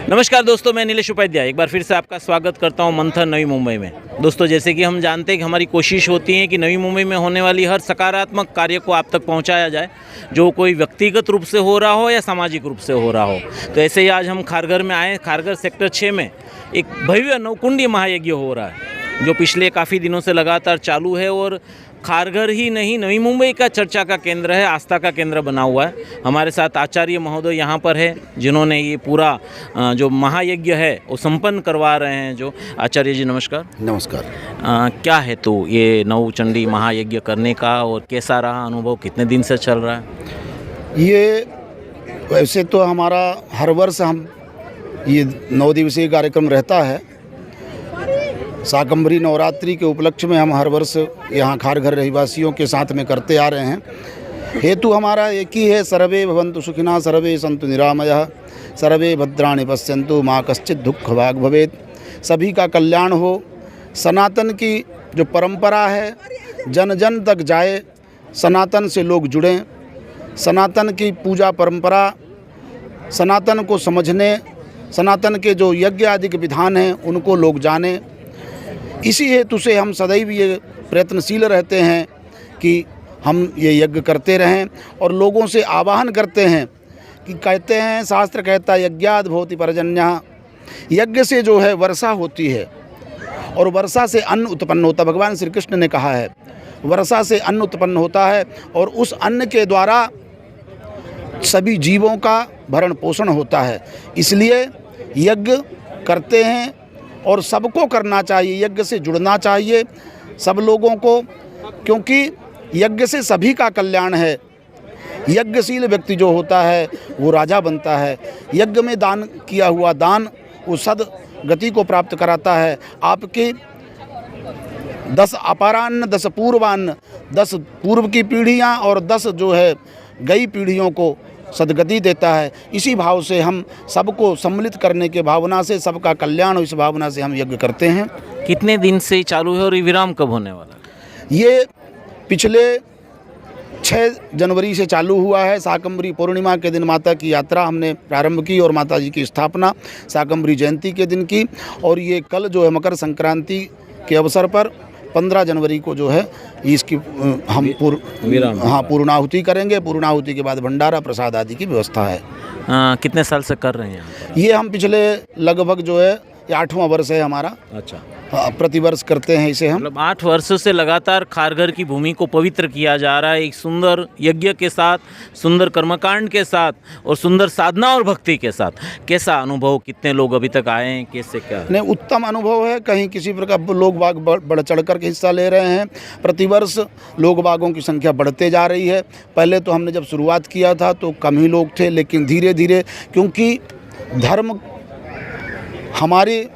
नमस्कार दोस्तों, मैं नीलेश उपाध्याय एक बार फिर से आपका स्वागत करता हूं मंथन नवी मुंबई में। दोस्तों, जैसे कि हम जानते हैं कि हमारी कोशिश होती है कि नवी मुंबई में होने वाली हर सकारात्मक कार्य को आप तक पहुंचाया जाए, जो कोई व्यक्तिगत रूप से हो रहा हो या सामाजिक रूप से हो रहा हो। तो ऐसे ही आज हम खारघर में आए। खारघर सेक्टर 6 में एक भव्य नवकुंडी महायज्ञ हो रहा है, जो पिछले काफ़ी दिनों से लगातार चालू है और खारघर ही नहीं, नवी मुंबई का चर्चा का केंद्र है, आस्था का केंद्र बना हुआ है। हमारे साथ आचार्य महोदय यहाँ पर है, जिन्होंने ये पूरा जो महायज्ञ है वो संपन्न करवा रहे हैं। जो आचार्य जी, नमस्कार। नमस्कार। क्या है तो ये नवचंडी महायज्ञ करने का, और कैसा रहा अनुभव, कितने दिन से चल रहा है? ये वैसे तो हमारा हर वर्ष हम ये 9 दिवसीय कार्यक्रम रहता है। शाकंभरी नवरात्रि के उपलक्ष्य में हम हर वर्ष यहाँ खारघर रहवासियों के साथ में करते आ रहे हैं। हेतु हमारा एक ही है, सर्वे भवन्तु सुखिनः, सर्वे सन्तु निरामयः, सर्वे भद्राणि पश्यन्तु, माँ कश्चित् दुःख भाग् भवेत्। सभी का कल्याण हो। सनातन की जो परंपरा है जन जन तक जाए, सनातन से लोग जुड़ें, सनातन की पूजा परंपरा, सनातन को समझने, सनातन के जो यज्ञ आदि के विधान हैं उनको लोग जानें। इसी हेतु से हम सदैव ये प्रयत्नशील रहते हैं कि हम ये यज्ञ करते रहें और लोगों से आवाहन करते हैं कि कहते हैं, शास्त्र कहता है यज्ञाद भवति पर्जन्यः, यज्ञ से जो है वर्षा होती है और वर्षा से अन्न उत्पन्न होता है। भगवान श्री कृष्ण ने कहा है वर्षा से अन्न उत्पन्न होता है और उस अन्न के द्वारा सभी जीवों का भरण पोषण होता है। इसलिए यज्ञ करते हैं और सबको करना चाहिए, यज्ञ से जुड़ना चाहिए सब लोगों को, क्योंकि यज्ञ से सभी का कल्याण है। यज्ञशील व्यक्ति जो होता है वो राजा बनता है। यज्ञ में दान किया हुआ दान वो सद्गति को प्राप्त कराता है। आपके 10 अपारान्न, 10 पूर्वान्न, 10 पूर्व की पीढ़ियाँ और 10 जो है गई पीढ़ियों को सद्गति देता है। इसी भाव से हम सबको सम्मिलित करने के भावना से, सबका कल्याण हो इस भावना से हम यज्ञ करते हैं। कितने दिन से चालू है और ये विराम कब होने वाला है? ये पिछले 6 जनवरी से चालू हुआ है। शाकंभरी पूर्णिमा के दिन माता की यात्रा हमने प्रारंभ की और माता जी की स्थापना शाकंभरी जयंती के दिन की, और ये कल जो है मकर संक्रांति के अवसर पर 15 जनवरी को जो है इसकी हम पूर्णाहुति करेंगे। पूर्णाहुति के बाद भंडारा प्रसाद आदि की व्यवस्था है। कितने साल से कर रहे हैं ये हम पिछले लगभग जो है 8वां वर्ष है हमारा। अच्छा, प्रतिवर्ष करते हैं इसे हम। मतलब 8 वर्षों से लगातार खारघर की भूमि को पवित्र किया जा रहा है, एक सुंदर यज्ञ के साथ, सुंदर कर्मकांड के साथ और सुंदर साधना और भक्ति के साथ। कैसा अनुभव, कितने लोग अभी तक आए हैं, कैसे क्या? नहीं, उत्तम अनुभव है। कहीं किसी प्रकार लोग बाग बढ़ चढ़ कर के हिस्सा ले रहे हैं। प्रतिवर्ष लोग बागों की संख्या बढ़ते जा रही है। पहले तो हमने जब शुरुआत किया था तो कम ही लोग थे, लेकिन धीरे धीरे, क्योंकि धर्म हमारे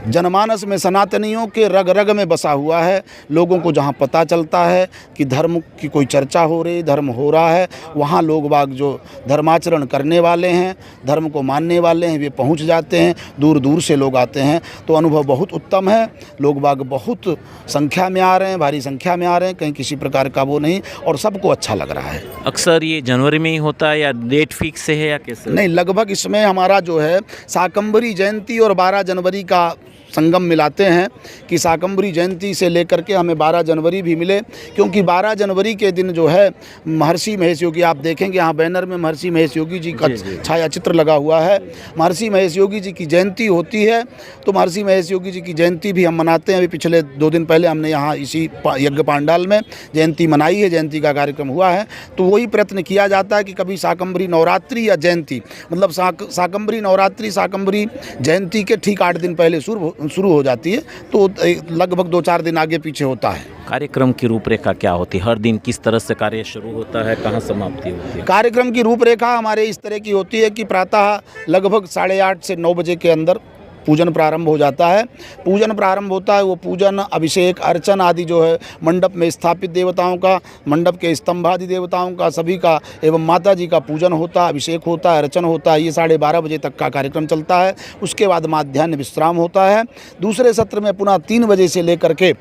जनमानस में सनातनियों के रग रग में बसा हुआ है। लोगों को जहाँ पता चलता है कि धर्म की कोई चर्चा हो रही, धर्म हो रहा है, वहाँ लोग बाग जो धर्माचरण करने वाले हैं, धर्म को मानने वाले हैं, वे पहुँच जाते हैं। दूर दूर से लोग आते हैं, तो अनुभव बहुत उत्तम है। लोग बाग बहुत संख्या में आ रहे हैं, भारी संख्या में आ रहे हैं, कहीं किसी प्रकार का वो नहीं, और सबको अच्छा लग रहा है। अक्सर ये जनवरी में ही होता है या डेट फिक्स से है या कैसे? नहीं, लगभग इसमें हमारा जो है शाकंभरी जयंती और 12 जनवरी का संगम मिलाते हैं कि शाकंभरी जयंती से लेकर के हमें 12 जनवरी भी मिले, क्योंकि 12 जनवरी के दिन जो है महर्षि महेश योगी, आप देखेंगे यहाँ बैनर में महर्षि महेश योगी जी का छाया चित्र लगा हुआ है। महर्षि महेश योगी जी की जयंती होती है, तो महर्षि महेश योगी जी की जयंती भी हम मनाते हैं। अभी पिछले 2 दिन पहले हमने यहाँ इसी यज्ञ पांडाल में जयंती मनाई है, जयंती का कार्यक्रम हुआ है। तो वही प्रयत्न किया जाता है कि कभी शाकंभरी नवरात्रि या जयंती, मतलब शाकंभरी नवरात्रि शाकंभरी जयंती के ठीक 8 दिन पहले शुरू हो जाती है, तो लगभग 2-4 दिन आगे पीछे होता है। कार्यक्रम की रूपरेखा क्या होती है? हर दिन किस तरह से कार्य शुरू होता है, कहाँ समाप्ति होती है? कार्यक्रम की रूपरेखा हमारे इस तरह की होती है कि प्रातः लगभग 8:30 से 9 बजे के अंदर पूजन प्रारंभ हो जाता है। पूजन प्रारंभ होता है, वो पूजन, अभिषेक, अर्चन आदि जो है मंडप में स्थापित देवताओं का, मंडप के स्तंभ आदि देवताओं का, सभी का, एवं माता जी का पूजन होता है, अभिषेक होता है, अर्चन होता है। ये 12:30 बजे तक का कार्यक्रम चलता है। उसके बाद माध्याह्न विश्राम होता है। दूसरे सत्र में पुनः 3 बजे से लेकर के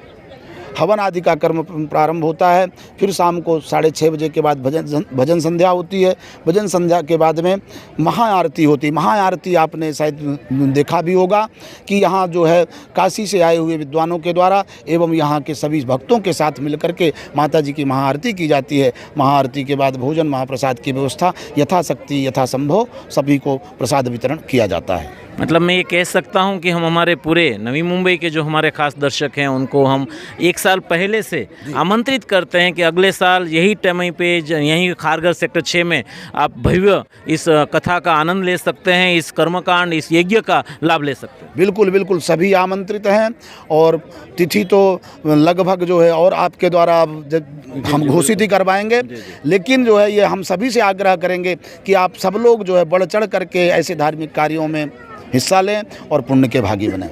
हवन आदि का कर्म प्रारंभ होता है। फिर शाम को 6:30 बजे के बाद भजन संध्या होती है। भजन संध्या के बाद में महाआरती होती है। महाआरती आपने शायद देखा भी होगा कि यहाँ जो है काशी से आए हुए विद्वानों के द्वारा एवं यहाँ के सभी भक्तों के साथ मिलकर के माता जी की महाआरती की जाती है। महाआरती के बाद भोजन महाप्रसाद की व्यवस्था यथाशक्ति यथासंभव सभी को प्रसाद वितरण किया जाता है। मतलब मैं ये कह सकता हूँ कि हम हमारे पूरे नवी मुंबई के जो हमारे खास दर्शक हैं उनको हम 1 साल पहले से आमंत्रित करते हैं कि अगले साल यही टाइम पे यहीं खारघर सेक्टर 6 में आप भव्य इस कथा का आनंद ले सकते हैं, इस कर्मकांड, इस यज्ञ का लाभ ले सकते हैं। बिल्कुल बिल्कुल सभी आमंत्रित हैं और तिथि तो लगभग जो है और आपके द्वारा हम घोषित ही करवाएंगे, लेकिन जो है ये हम सभी से आग्रह करेंगे कि आप सब लोग जो है बढ़ चढ़ करके ऐसे धार्मिक कार्यों में हिस्सा लें और पुण्य के भागी बनें।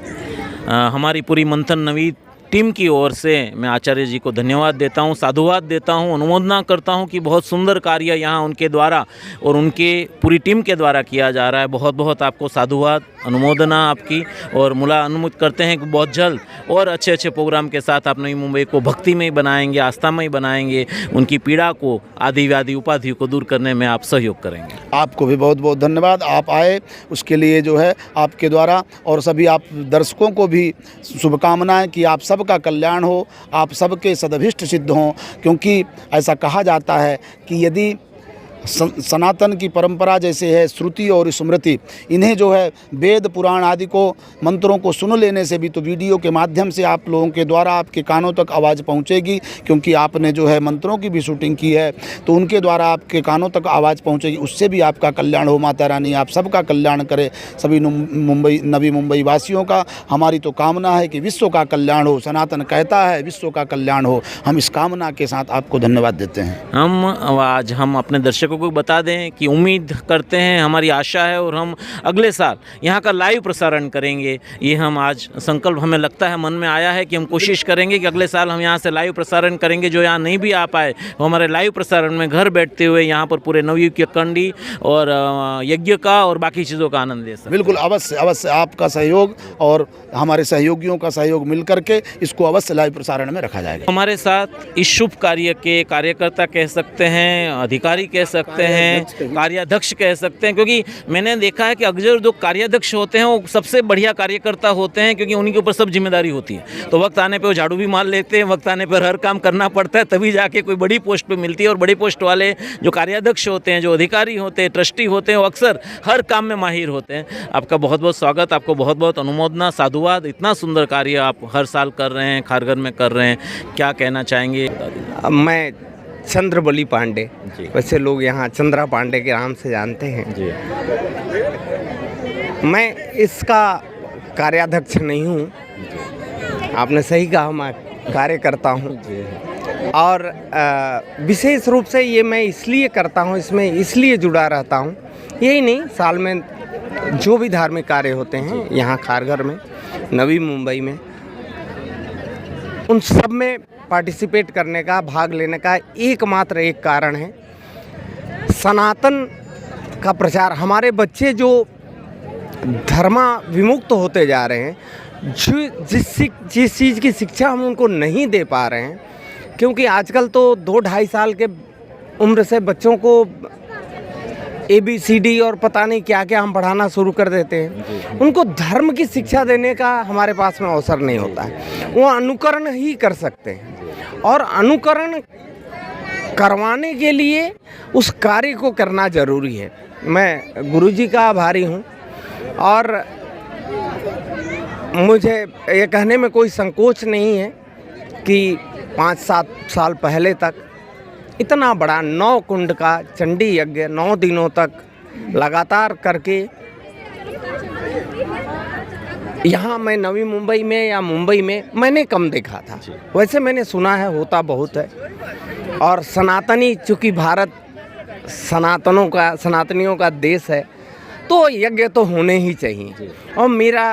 हमारी पूरी मंथन नवी टीम की ओर से मैं आचार्य जी को धन्यवाद देता हूं, साधुवाद देता हूं, अनुमोदना करता हूं कि बहुत सुंदर कार्य यहां उनके द्वारा और उनके पूरी टीम के द्वारा किया जा रहा है। बहुत बहुत आपको साधुवाद, अनुमोदना आपकी, और मुला अनुमोदित करते हैं कि बहुत जल्द और अच्छे अच्छे प्रोग्राम के साथ आप नई मुंबई को भक्तिमय बनाएंगे, आस्थामय बनाएंगे, उनकी पीड़ा को, आदि व्याधि उपाधि को दूर करने में आप सहयोग करेंगे। आपको भी बहुत बहुत धन्यवाद। आप आए उसके लिए जो है आपके द्वारा, और सभी आप दर्शकों को भी शुभकामनाएं कि आप सबका कल्याण हो, आप सबके सदभिष्ट सिद्ध हों, क्योंकि ऐसा कहा जाता है कि यदि सनातन की परंपरा जैसे है श्रुति और स्मृति, इन्हें जो है वेद पुराण आदि को मंत्रों को सुन लेने से भी तो वीडियो के माध्यम से आप लोगों के द्वारा आपके कानों तक आवाज़ पहुंचेगी, क्योंकि आपने जो है मंत्रों की भी शूटिंग की है तो उनके द्वारा आपके कानों तक आवाज़ पहुंचेगी, उससे भी आपका कल्याण हो। माता रानी आप सबका कल्याण करे, सभी नवी मुंबई वासियों का। हमारी तो कामना है कि विश्व का कल्याण हो, सनातन कहता है विश्व का कल्याण हो। हम इस कामना के साथ आपको धन्यवाद देते हैं। आज हम अपने दर्शकों को बता दें कि उम्मीद करते हैं, हमारी आशा है, और हम अगले साल यहाँ का लाइव प्रसारण करेंगे। ये हम आज संकल्प हमें लगता है मन में आया है कि हम कोशिश करेंगे कि अगले साल हम यहाँ से लाइव प्रसारण करेंगे। जो यहाँ नहीं भी आ पाए वो हमारे लाइव प्रसारण में घर बैठते हुए यहाँ पर पूरे नवयुग के कंडी और यज्ञ का और बाकी चीज़ों का आनंद ले सकते। बिल्कुल अवश्य अवश्य आपका सहयोग और हमारे सहयोगियों का सहयोग मिल करके इसको अवश्य लाइव प्रसारण में रखा जाएगा। हमारे साथ इस शुभ कार्य के कार्यकर्ता कह सकते हैं, अधिकारी कह सकते हैं, कार्याध्यक्ष कह सकते हैं, क्योंकि मैंने देखा है कि अक्सर जो कार्याध्यक्ष होते हैं वो सबसे बढ़िया कार्यकर्ता होते हैं, क्योंकि उन्हीं के ऊपर सब जिम्मेदारी होती है। तो वक्त आने पे वो झाड़ू भी मार लेते हैं, वक्त आने पर हर काम करना पड़ता है, तभी जाके कोई बड़ी पोस्ट पे मिलती है। और बड़ी पोस्ट वाले जो कार्याध्यक्ष होते हैं, जो अधिकारी होते हैं, ट्रस्टी होते हैं, वो अक्सर हर काम में माहिर होते हैं। आपका बहुत बहुत स्वागत, आपको बहुत बहुत अनुमोदना, साधुवाद। इतना सुंदर कार्य आप हर साल कर रहे हैं, खारघर में कर रहे हैं, क्या कहना चाहेंगे? मैं चंद्रबली पांडे, वैसे लोग यहाँ चंद्रा पांडे के नाम से जानते हैं जी। मैं इसका कार्याध्यक्ष नहीं हूँ, आपने सही कहा, मैं कार्यकर्ता हूँ। और विशेष रूप से ये मैं इसलिए करता हूँ, इसमें इसलिए जुड़ा रहता हूँ, यही नहीं, साल में जो भी धार्मिक कार्य होते हैं यहाँ खारघर में, नवी मुंबई में, उन सब में पार्टिसिपेट करने का, भाग लेने का एकमात्र एक कारण है सनातन का प्रचार। हमारे बच्चे जो धर्मा विमुक्त होते जा रहे हैं, जिस चीज़ की शिक्षा हम उनको नहीं दे पा रहे हैं, क्योंकि आजकल तो 2-2.5 साल के उम्र से बच्चों को ABCD और पता नहीं क्या क्या हम पढ़ाना शुरू कर देते हैं। उनको धर्म की शिक्षा देने का हमारे पास में अवसर नहीं होता है। वो अनुकरण ही कर सकते हैं, और अनुकरण करवाने के लिए उस कार्य को करना जरूरी है। मैं गुरुजी का आभारी हूँ, और मुझे ये कहने में कोई संकोच नहीं है कि 5-7 साल पहले तक इतना बड़ा 9 कुंड का चंडी यज्ञ 9 दिनों तक लगातार करके यहाँ मैं नवी मुंबई में या मुंबई में मैंने कम देखा था। वैसे मैंने सुना है होता बहुत है, और सनातनी, चूँकि भारत सनातनियों का देश है, तो यज्ञ तो होने ही चाहिए। और मेरा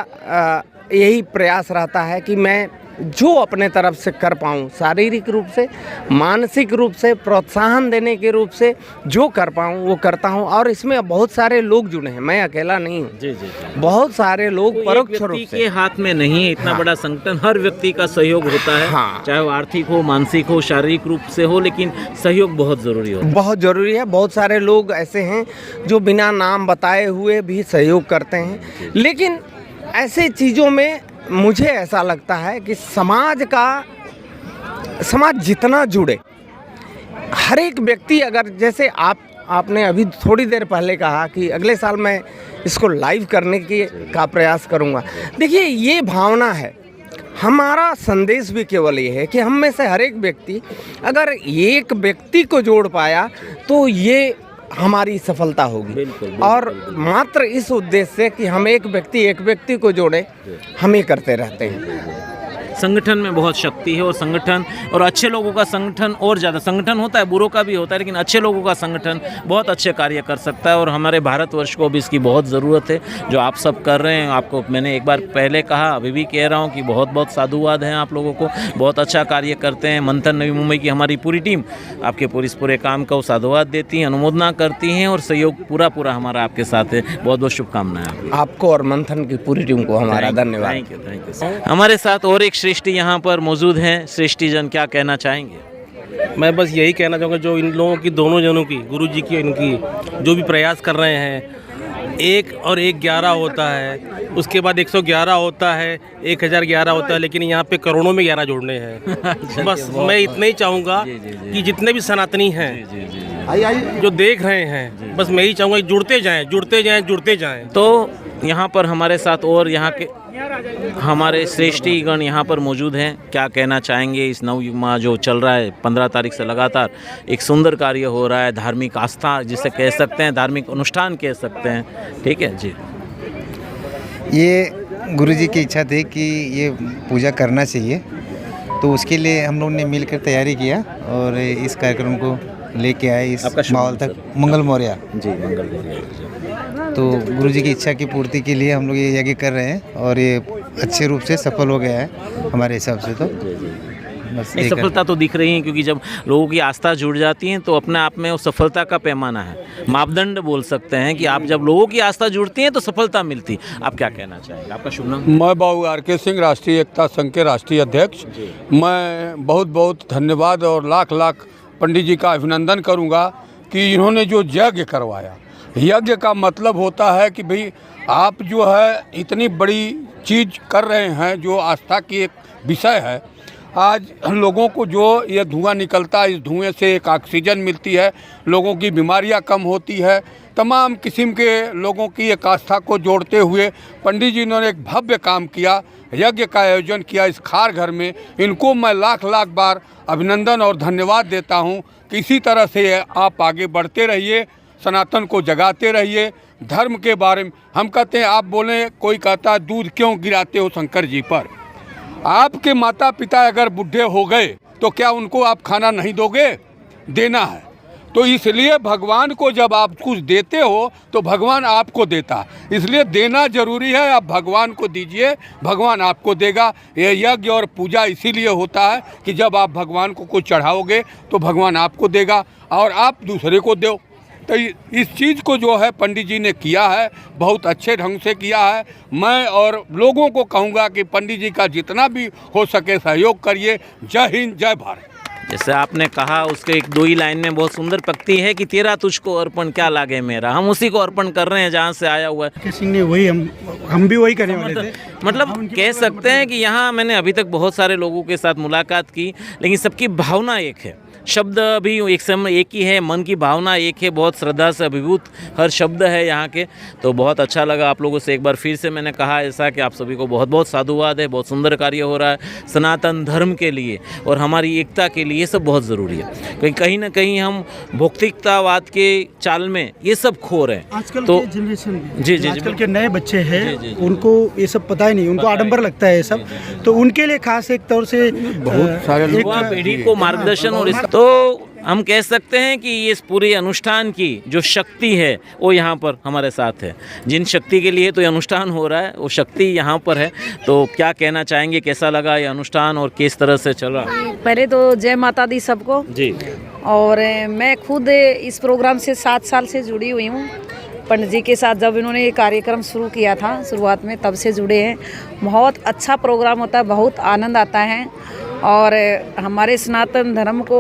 यही प्रयास रहता है कि मैं जो अपने तरफ से कर पाऊँ, शारीरिक रूप से, मानसिक रूप से, प्रोत्साहन देने के रूप से जो कर पाऊँ वो करता हूँ। और इसमें बहुत सारे लोग जुड़े हैं, मैं अकेला नहीं हूँ। जी जी जी। बहुत सारे लोग तो एक परोक्ष रूप व्यक्ति से। के हाथ में नहीं है इतना बड़ा संगठन, हर व्यक्ति का सहयोग होता है। हाँ। चाहे वो आर्थिक हो, मानसिक हो, शारीरिक रूप से हो, लेकिन सहयोग बहुत जरूरी होता है। बहुत ज़रूरी है। बहुत सारे लोग ऐसे हैं जो बिना नाम बताए हुए भी सहयोग करते हैं, लेकिन ऐसे चीज़ों में मुझे ऐसा लगता है कि समाज जितना जुड़े, हर एक व्यक्ति, अगर जैसे आपने अभी थोड़ी देर पहले कहा कि अगले साल मैं इसको लाइव करने का प्रयास करूंगा। देखिए, ये भावना है। हमारा संदेश भी केवल ये है कि हम में से हर एक व्यक्ति अगर एक व्यक्ति को जोड़ पाया तो ये हमारी सफलता होगी। बिल्कुल, और मात्र इस उद्देश्य से कि हम एक व्यक्ति को जोड़े, हम ये करते रहते हैं। संगठन में बहुत शक्ति है, और संगठन और अच्छे लोगों का संगठन और ज़्यादा, संगठन होता है, बुरों का भी होता है, लेकिन अच्छे लोगों का संगठन बहुत अच्छे कार्य कर सकता है। और हमारे भारतवर्ष को भी इसकी बहुत ज़रूरत है, जो आप सब कर रहे हैं। आपको मैंने एक बार पहले कहा, अभी भी कह रहा हूँ कि बहुत बहुत साधुवाद हैं आप लोगों को, बहुत अच्छा कार्य करते हैं। मंथन नवी मुंबई की हमारी पूरी टीम आपके पूरे काम को साधुवाद देती है, अनुमोदना करती हैं, और सहयोग पूरा हमारा आपके साथ है। बहुत बहुत शुभकामनाएं आपको और मंथन की पूरी टीम को हमारा धन्यवाद। Thank you. हमारे साथ और एक सृष्टि यहाँ पर मौजूद हैं। सृष्टि जन, क्या कहना चाहेंगे? मैं बस यही कहना चाहूँगा, जो इन लोगों की, दोनों जनों की, गुरु जी की, इनकी जो भी प्रयास कर रहे हैं, 1 और 1 11 होता है, उसके बाद 111 होता है, 1011 होता है, लेकिन यहाँ पे करोड़ों में 11 जोड़ने हैं। बस मैं इतना ही चाहूँगा कि जितने भी सनातनी हैं जो देख रहे हैं, बस मैं ही चाहूँगा कि जुड़ते जाएं। तो यहाँ पर हमारे साथ और यहाँ के हमारे श्रेष्ठीगण यहाँ पर मौजूद हैं। क्या कहना चाहेंगे? इस नवयुग जो चल रहा है 15 तारीख से लगातार एक सुंदर कार्य हो रहा है, धार्मिक आस्था जिसे कह सकते हैं, धार्मिक अनुष्ठान कह सकते हैं। ठीक है जी। ये गुरुजी की इच्छा थी कि ये पूजा करना चाहिए, तो उसके लिए हम लोग ने मिलकर तैयारी किया और इस कार्यक्रम को लेके आए इस माहौल तक। मंगल मौर्य जी, मंगल मौर्य। तो गुरुजी की इच्छा की पूर्ति के लिए हम लोग ये यज्ञ कर रहे हैं और ये अच्छे रूप से सफल हो गया है हमारे हिसाब से। तो बस नहीं, सफलता तो दिख रही है, क्योंकि जब लोगों की आस्था जुड़ जाती है तो अपने आप में वो सफलता का पैमाना है, मापदंड बोल सकते हैं कि आप जब लोगों की आस्था जुड़ती है तो सफलता मिलती। आप क्या कहना चाहेंगे? आपका शुभ नाम? मैं बाबू RK सिंह, राष्ट्रीय एकता संघ के राष्ट्रीय अध्यक्ष। मैं बहुत बहुत धन्यवाद और लाख लाख पंडित जी का अभिनंदन करूंगा कि इन्होंने जो यज्ञ करवाया। यज्ञ का मतलब होता है कि भाई आप जो है इतनी बड़ी चीज़ कर रहे हैं, जो आस्था की एक विषय है। आज लोगों को जो ये धुआं निकलता है, इस धुएं से एक ऑक्सीजन मिलती है, लोगों की बीमारियां कम होती है। तमाम किस्म के लोगों की एक आस्था को जोड़ते हुए पंडित जी ने एक भव्य काम किया, यज्ञ का आयोजन किया इस खार घर में। इनको मैं लाख लाख बार अभिनंदन और धन्यवाद देता हूं कि इसी तरह से आप आगे बढ़ते रहिए, सनातन को जगाते रहिए। धर्म के बारे में हम कहते हैं, आप बोलें, कोई कहता है दूध क्यों गिराते हो शंकर जी पर। आपके माता पिता अगर बूढ़े हो गए तो क्या उनको आप खाना नहीं दोगे? देना है। तो इसलिए भगवान को जब आप कुछ देते हो तो भगवान आपको देता है, इसलिए देना जरूरी है। आप भगवान को दीजिए, भगवान आपको देगा। ये यज्ञ और पूजा इसीलिए होता है कि जब आप भगवान को कुछ चढ़ाओगे तो भगवान आपको देगा और आप दूसरे को दो। तो इस चीज़ को जो है पंडित जी ने किया है, बहुत अच्छे ढंग से किया है। मैं और लोगों को कहूँगा कि पंडित जी का जितना भी हो सके सहयोग करिए। जय हिंद, जय भारत। जैसे आपने कहा, उसके एक दो ही लाइन में बहुत सुंदर पंक्ति है कि तेरा तुझको अर्पण क्या लागे मेरा। हम उसी को अर्पण कर रहे हैं जहाँ से आया हुआ है। सिंह ने वही हम भी वही करने वाले थे। मतलब कह सकते हैं कि यहाँ मैंने अभी तक बहुत सारे लोगों के साथ मुलाकात की, लेकिन सबकी भावना एक है, शब्द भी एक समय एक ही है, मन की भावना एक है, बहुत श्रद्धा से अभिभूत हर शब्द है यहाँ के। तो बहुत अच्छा लगा आप लोगों से। एक बार फिर से मैंने कहा ऐसा कि आप सभी को बहुत बहुत साधुवाद है। बहुत सुंदर कार्य हो रहा है सनातन धर्म के लिए और हमारी एकता के लिए। ये सब बहुत ज़रूरी है, क्योंकि कहीं ना कहीं हम भौतिकतावाद के चाल में ये सब खो रहे हैं। आजकल तो के जनरेशन जी जी आजकल के नए बच्चे हैं, उनको ये सब पता ही नहीं, उनको आडंबर लगता है ये सब। तो उनके लिए खास एक तौर से बहुत सारे युवा पीढ़ी को मार्गदर्शन और तो हम कह सकते हैं कि ये इस पूरे अनुष्ठान की जो शक्ति है वो यहाँ पर हमारे साथ है। जिन शक्ति के लिए तो ये अनुष्ठान हो रहा है वो शक्ति यहाँ पर है। तो क्या कहना चाहेंगे, कैसा लगा ये अनुष्ठान और किस तरह से चल रहा है? पहले तो जय माता दी सबको। जी। और मैं खुद इस प्रोग्राम से 7 साल से जुड़ी हुई हूँ। पंडित जी के साथ जब इन्होंने ये कार्यक्रम शुरू किया था शुरुआत में, तब से जुड़े हैं। बहुत अच्छा प्रोग्राम होता है, बहुत आनंद आता है और हमारे सनातन धर्म को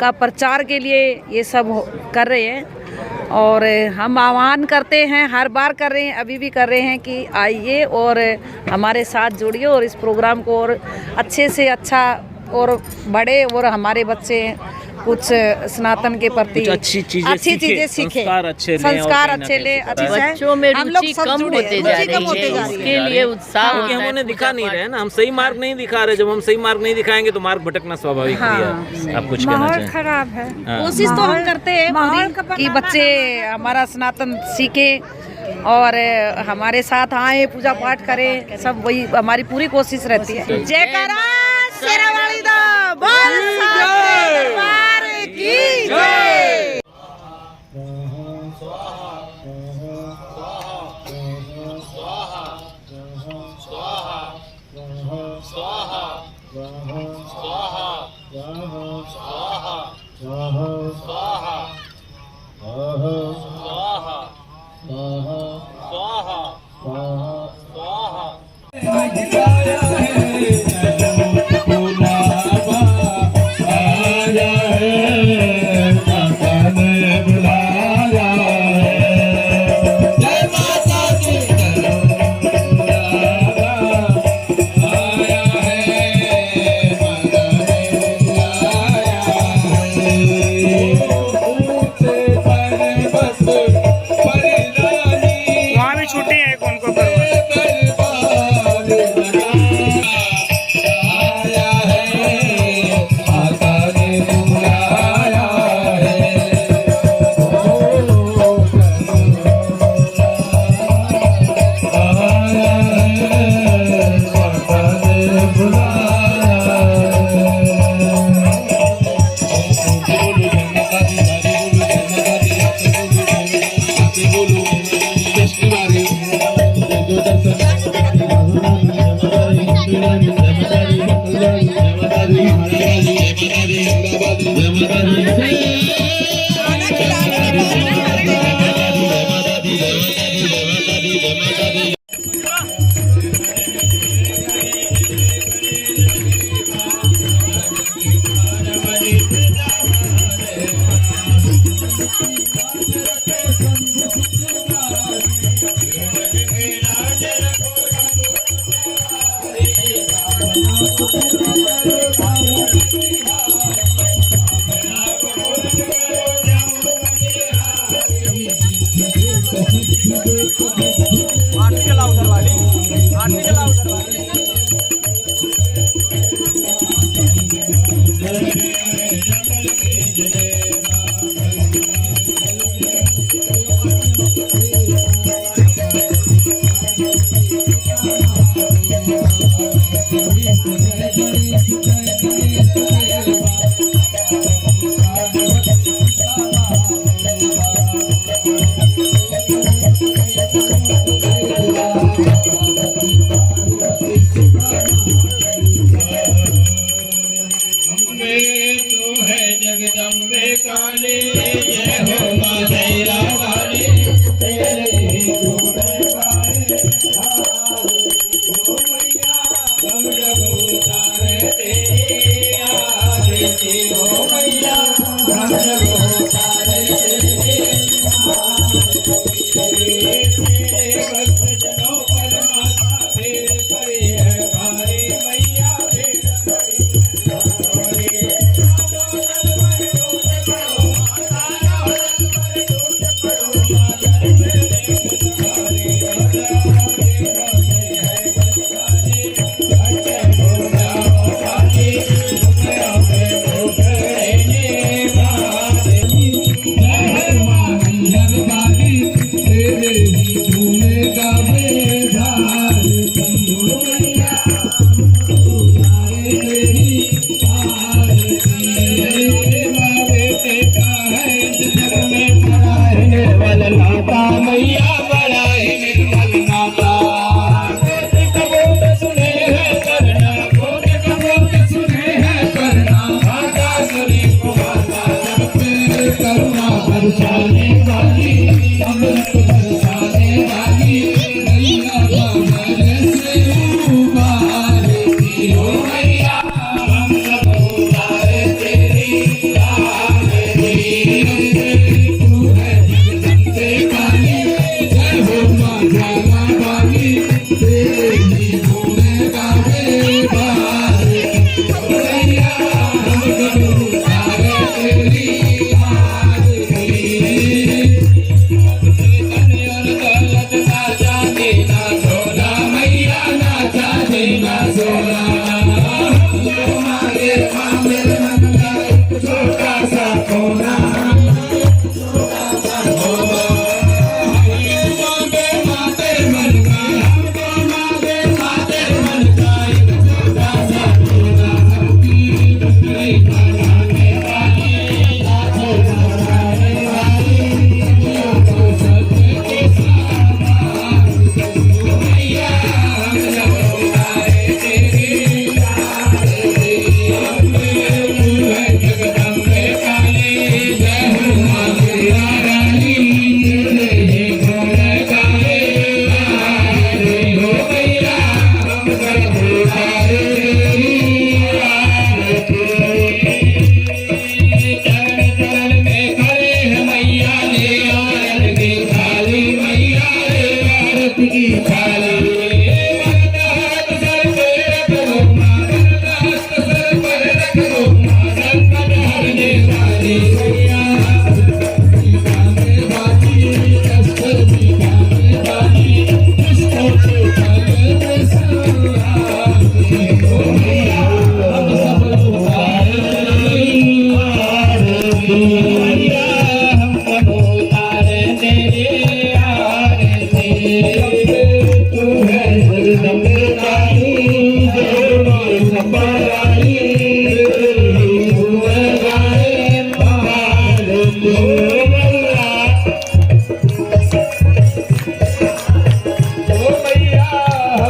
का प्रचार के लिए ये सब कर रहे हैं। और हम आह्वान करते हैं, हर बार कर रहे हैं, अभी भी कर रहे हैं कि आइए और हमारे साथ जुड़िए और इस प्रोग्राम को और अच्छे से अच्छा और बड़े और हमारे बच्चे कुछ सनातन के प्रति अच्छी चीजें सीखें, संस्कार अच्छे ले, बच्चों में रुचि कम होते जा रही है, इसके लिए उत्साह क्योंकि हम उन्हें दिखा नहीं रहे ना, हम सही मार्ग नहीं दिखा रहे। जब हम सही मार्ग नहीं दिखाएंगे तो मार्ग भटकना स्वाभाविक है। आप कुछ कहना चाहें? खराब है। कोशिश तो हम करते हैं पूरी कि बच्चे हमारा सनातन सीखे और हमारे साथ आए, पूजा पाठ करें, सब वही हमारी पूरी कोशिश रहती है। जयकारा शेरावाली दा बोल साचे दरबार की जय।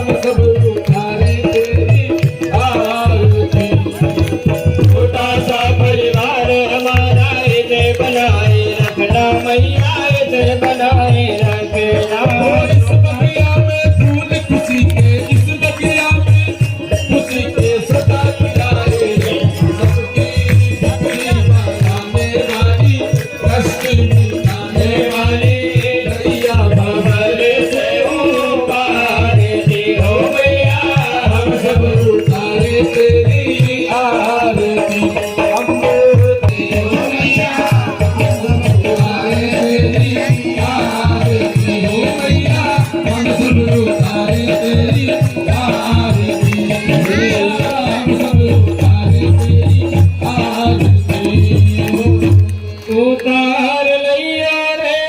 हम सब उतारे तेरी आरती। छोटा सा परिवार हमारा इधर बनाए रखना मैया, इधर बनाए रखना। इस बगिया में फूल खुशी के, इस बगिया में खुशी के सदा खिलाए रे। सबकी खुशी बनाने वाली, कष्ट मिटाने वाली, नैया बहार से उतारे दी हो मैया, हम सब उतारे तेरी आरती। हम बोलते हो मैया, हम सब उतारे तेरी आरती हो मैया, हम सब उतारे तेरी आरती। हम सब उतारे तेरी आरती। उतार लैया रे,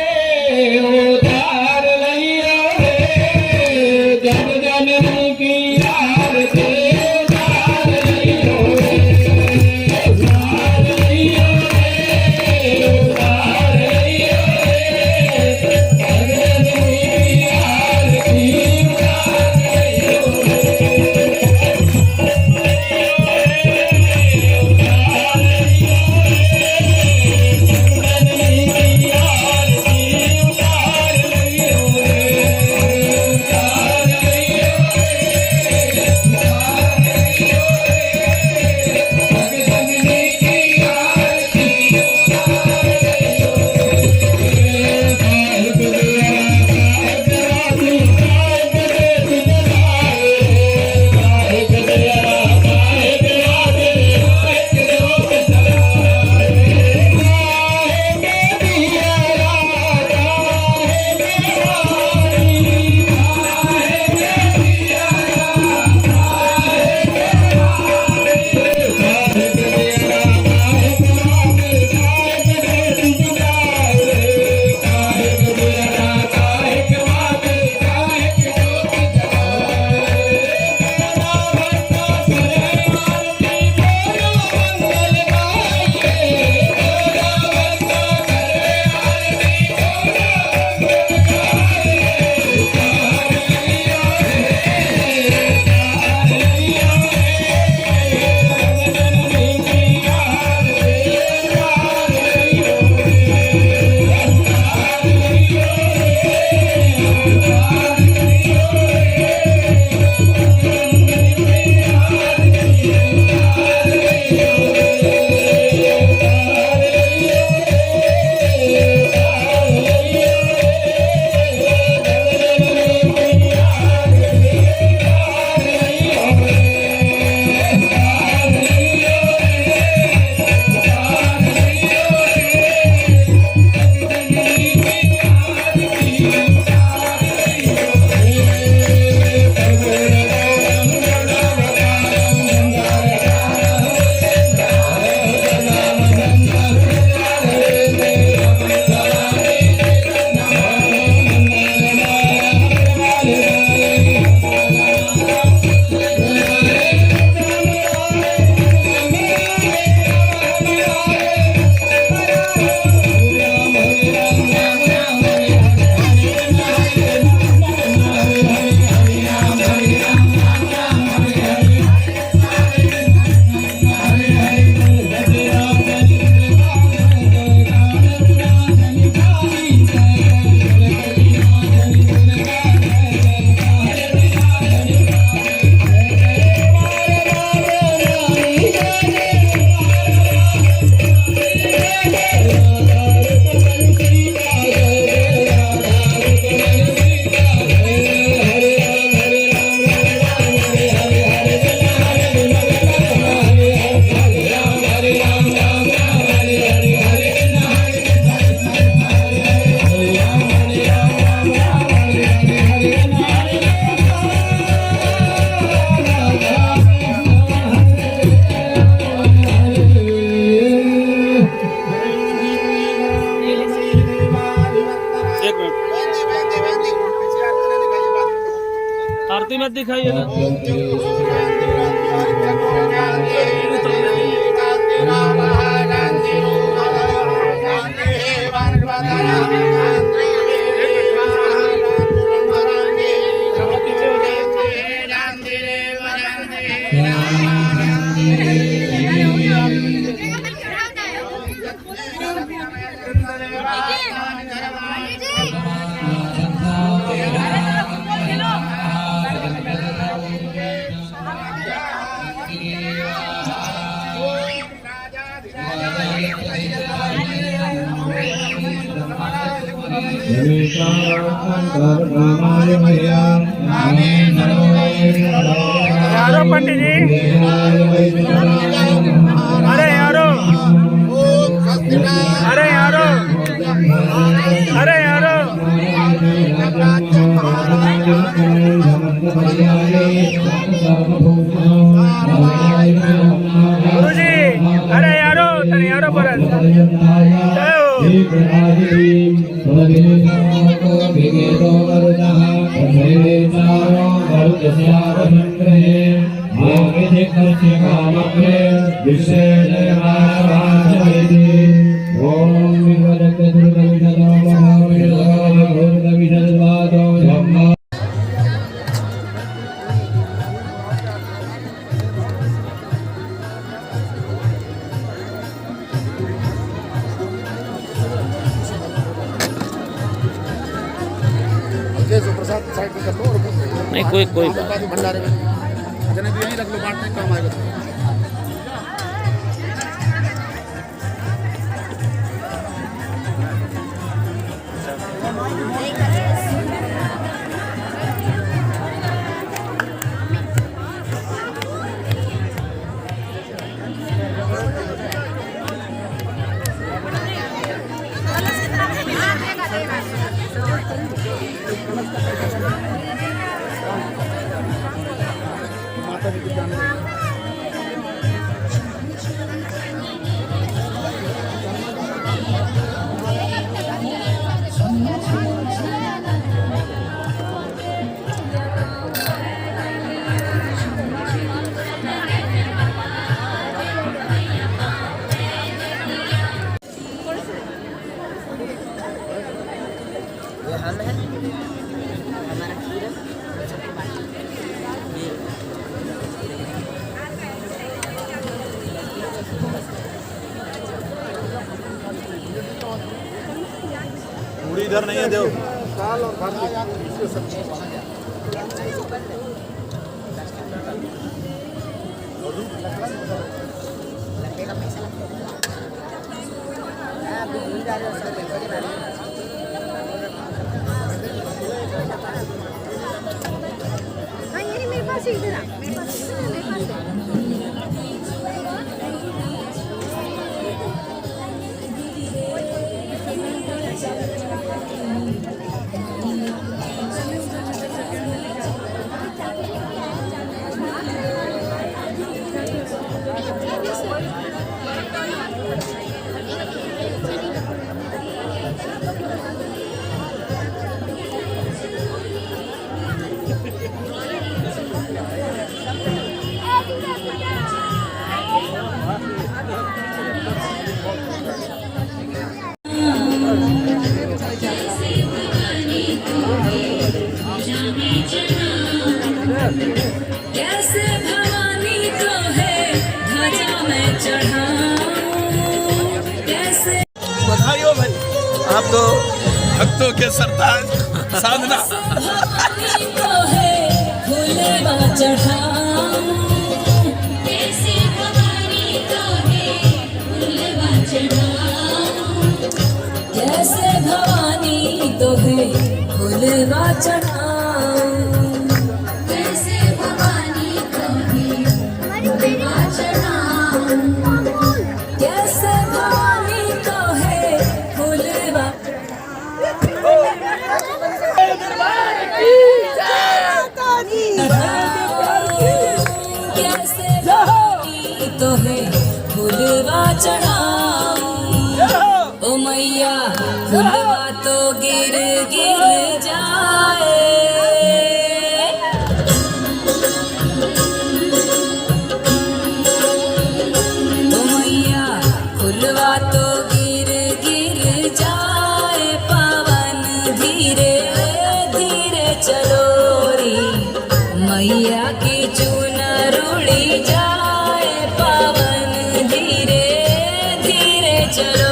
उतार लैया रे, जन जननी की आरती। उतार लैया रे, उतार लैया रे, उतार लैया रे, जन जननी की आरती। उतार लैया आरती में दिखाइए ना। रमेशाय मैया नामे यारो पंडित जी, अरे यारो, अरे यारो, अरे यारो, गुरुजी, अरे यारो, तने यारो परत, जय हो। नहीं कोई बात भंडारे में जने भी यहीं रख लो, बांटने का काम आएगा। पूरी इधर नहीं है देव। मेरे पास इधर आ, मेरे पास कैसे भवानी को है ध्वजा में चढ़ाऊं, कैसे बधाई हो भाई, आप तो भक्तों के सरताज साधना। भवानी को है फूलवा चढ़ाऊं, कैसे भवानी को है फूलवा चढ़ाऊं, कैसे भवानी तो है फूलवा चढ़ाऊं, कैसे भवानी को है फूलवा चढ़ाऊं, कैसे भवानी को है फूलवा। कैसे भवानी तो है फूलवा चढ़ाऊं, ओ मैया फूलवा तो गिर गिर जाए, ओ मैया फूलवा तो गिर गिर जाए, पवन धीरे धीरे चलो रे मैया की चुनर उड़ी जाए, पवन धीरे धीरे चलो